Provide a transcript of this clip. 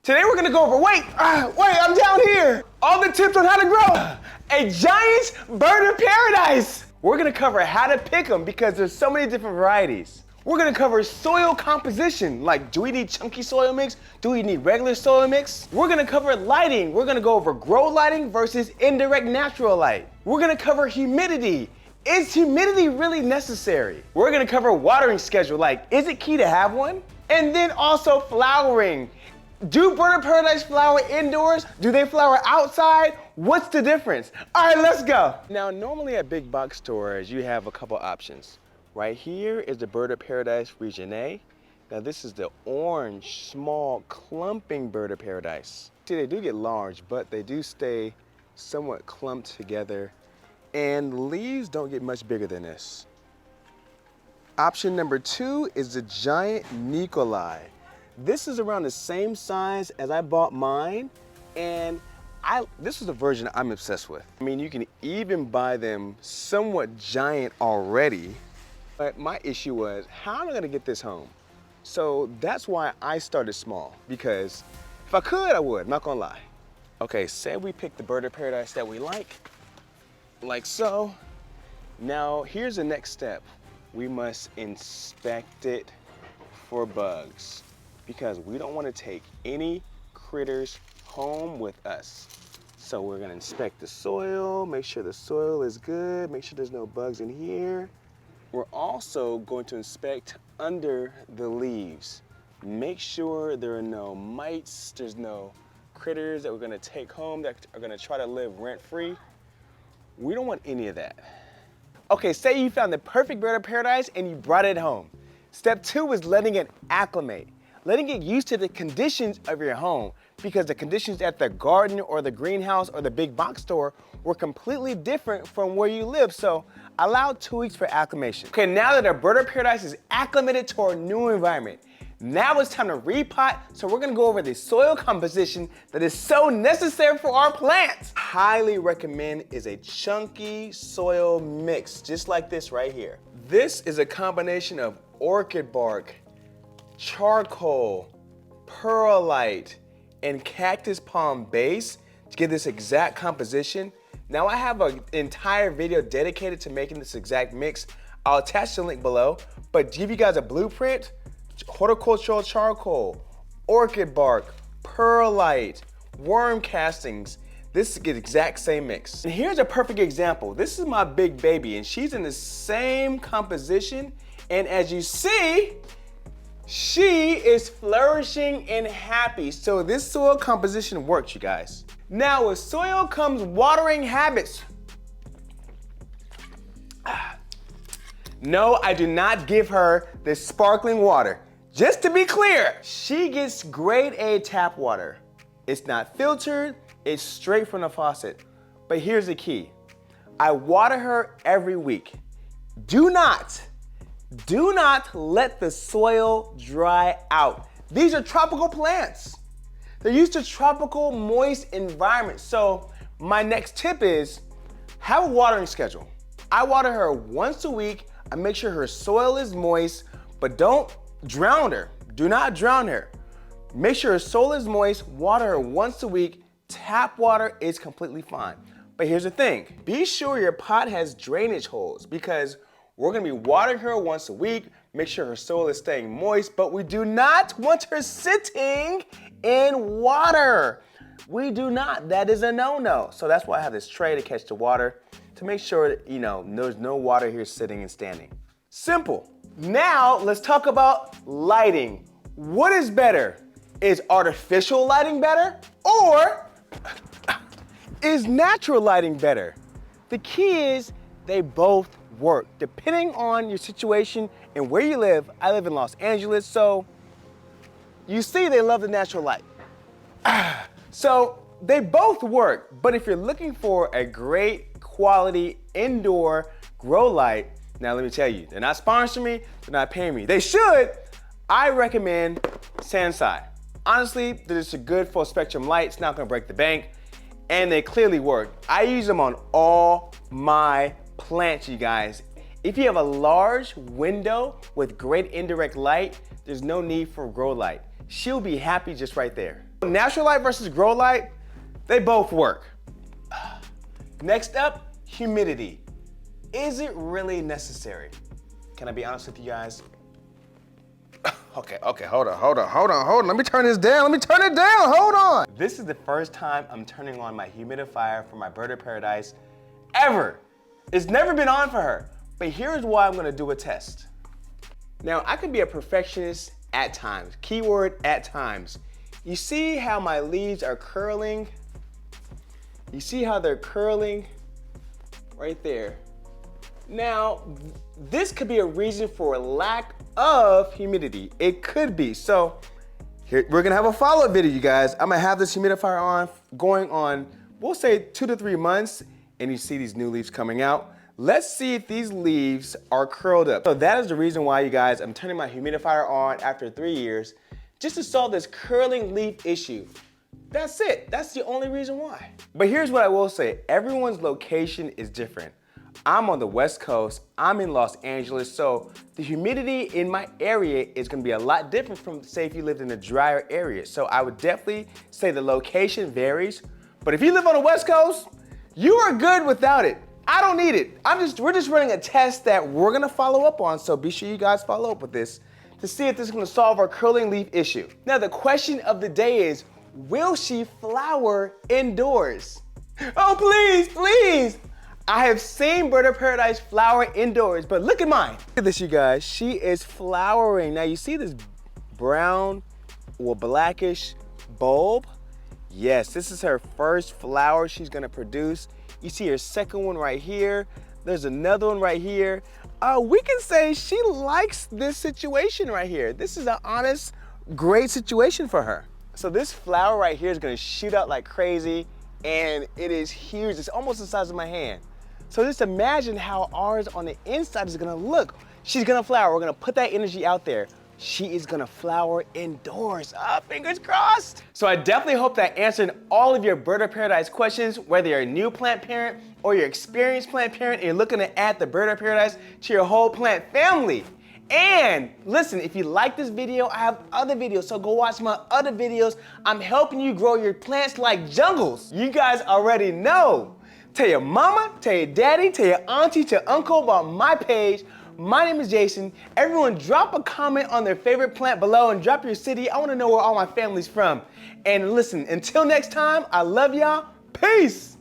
Today we're gonna go over, wait, I'm down here. All the tips on how to grow a giant bird of paradise. We're gonna cover how to pick them because there's so many different varieties. We're gonna cover soil composition, like do we need chunky soil mix? Do we need regular soil mix? We're gonna cover lighting. We're gonna go over grow lighting versus indirect natural light. We're gonna cover humidity. Is humidity really necessary? We're gonna cover watering schedule, like is it key to have one? And then also flowering. Do bird of paradise flower indoors? Do they flower outside? What's the difference? All right, let's go. Now, normally at big box stores, you have a couple options. Right here is the bird of paradise region A. Now this is the orange, small, clumping bird of paradise. See, they do get large, but they do stay somewhat clumped together, and leaves don't get much bigger than this. Option number 2 is the giant Nikolai. This is around the same size as I bought mine, and this is the version I'm obsessed with. I mean, you can even buy them somewhat giant already, but my issue was, how am I gonna get this home? So that's why I started small, because if I could, I would, not gonna lie. Okay, say we pick the bird of paradise that we like so. Now, here's the next step. We must inspect it for bugs, because we don't want to take any critters home with us. So we're gonna inspect the soil, make sure the soil is good, make sure there's no bugs in here. We're also going to inspect under the leaves. Make sure there are no mites, there's no critters that we're gonna take home that are gonna try to live rent-free. We don't want any of that. Okay, say you found the perfect bird of paradise and you brought it home. Step 2 is letting it acclimate. Letting it used to the conditions of your home, because the conditions at the garden or the greenhouse or the big box store were completely different from where you live. So allow 2 weeks for acclimation. Okay, now that our bird of paradise is acclimated to our new environment, now it's time to repot. So we're gonna go over the soil composition that is so necessary for our plants. Highly recommend is a chunky soil mix, just like this right here. This is a combination of orchid bark, charcoal, perlite, and cactus palm base to get this exact composition. Now I have an entire video dedicated to making this exact mix. I'll attach the link below, but to give you guys a blueprint, horticultural charcoal, orchid bark, perlite, worm castings, this is the exact same mix. And here's a perfect example. This is my big baby, and she's in the same composition, and as you see, she is flourishing and happy. So this soil composition works, you guys. Now with soil comes watering habits. No, I do not give her this sparkling water. Just to be clear, she gets grade A tap water. It's not filtered, it's straight from the faucet. But here's the key. I water her every week. Do not let the soil dry out. These are tropical plants. They're used to tropical, moist environments. So my next tip is have a watering schedule. I water her once a week. I make sure her soil is moist, but don't drown her. Do not drown her. Make sure her soil is moist, water her once a week. Tap water is completely fine. But here's the thing. Be sure your pot has drainage holes, because we're gonna be watering her once a week, make sure her soil is staying moist, but we do not want her sitting in water. We do not, that is a no-no. So that's why I have this tray to catch the water, to make sure that, there's no water here sitting and standing. Simple. Now let's talk about lighting. What is better? Is artificial lighting better, or is natural lighting better? The key is they both work, depending on your situation and where you live. I live in Los Angeles, so you see they love the natural light. So they both work, but if you're looking for a great quality indoor grow light, now let me tell you, they're not sponsoring me, they're not paying me. They should. I recommend Sansai. Honestly, they're just a good full spectrum light. It's not gonna break the bank, and they clearly work. I use them on all my plants, you guys. If you have a large window with great indirect light, there's no need for a grow light. She'll be happy just right there. Natural light versus grow light, they both work. Next up, humidity. Is it really necessary? Can I be honest with you guys? Okay, hold on. Let me turn this down, hold on. This is the first time I'm turning on my humidifier for my bird of paradise ever. It's never been on for her, but here's why I'm gonna do a test. Now, I can be a perfectionist at times, keyword at times. You see how my leaves are curling? You see how they're curling right there? Now, this could be a reason for lack of humidity. It could be. So here, we're gonna have a follow-up video, you guys. I'm gonna have this humidifier on, going on, we'll say 2 to 3 months, and you see these new leaves coming out. Let's see if these leaves are curled up. So that is the reason why, you guys, I'm turning my humidifier on after 3 years, just to solve this curling leaf issue. That's it. That's the only reason why. But here's what I will say. Everyone's location is different. I'm on the West Coast, I'm in Los Angeles, so the humidity in my area is gonna be a lot different from, say, if you lived in a drier area. So I would definitely say the location varies, but if you live on the West Coast, you are good without it. I don't need it. We're just running a test that we're gonna follow up on, so be sure you guys follow up with this to see if this is gonna solve our curling leaf issue. Now, the question of the day is, will she flower indoors? Oh, please, please. I have seen bird of paradise flower indoors, but look at mine. Look at this, you guys. She is flowering. Now, you see this brown or blackish bulb? Yes, this is her first flower she's gonna produce. You see her second one right here. There's another one right here. We can say she likes this situation right here. This is an honest, great situation for her. So this flower right here is gonna shoot out like crazy, and it is huge. It's almost the size of my hand. So just imagine how ours on the inside is gonna look. She's gonna flower. We're gonna put that energy out there. She is gonna flower indoors. Fingers crossed. So I definitely hope that answered all of your bird of paradise questions, whether you're a new plant parent or you're experienced plant parent and you're looking to add the bird of paradise to your whole plant family. And listen, if you like this video, I have other videos, so go watch my other videos. I'm helping you grow your plants like jungles. You guys already know. Tell your mama, tell your daddy, tell your auntie, tell your uncle about my page. My name is Jason. Everyone drop a comment on their favorite plant below and drop your city. I wanna know where all my family's from. And listen, until next time, I love y'all. Peace.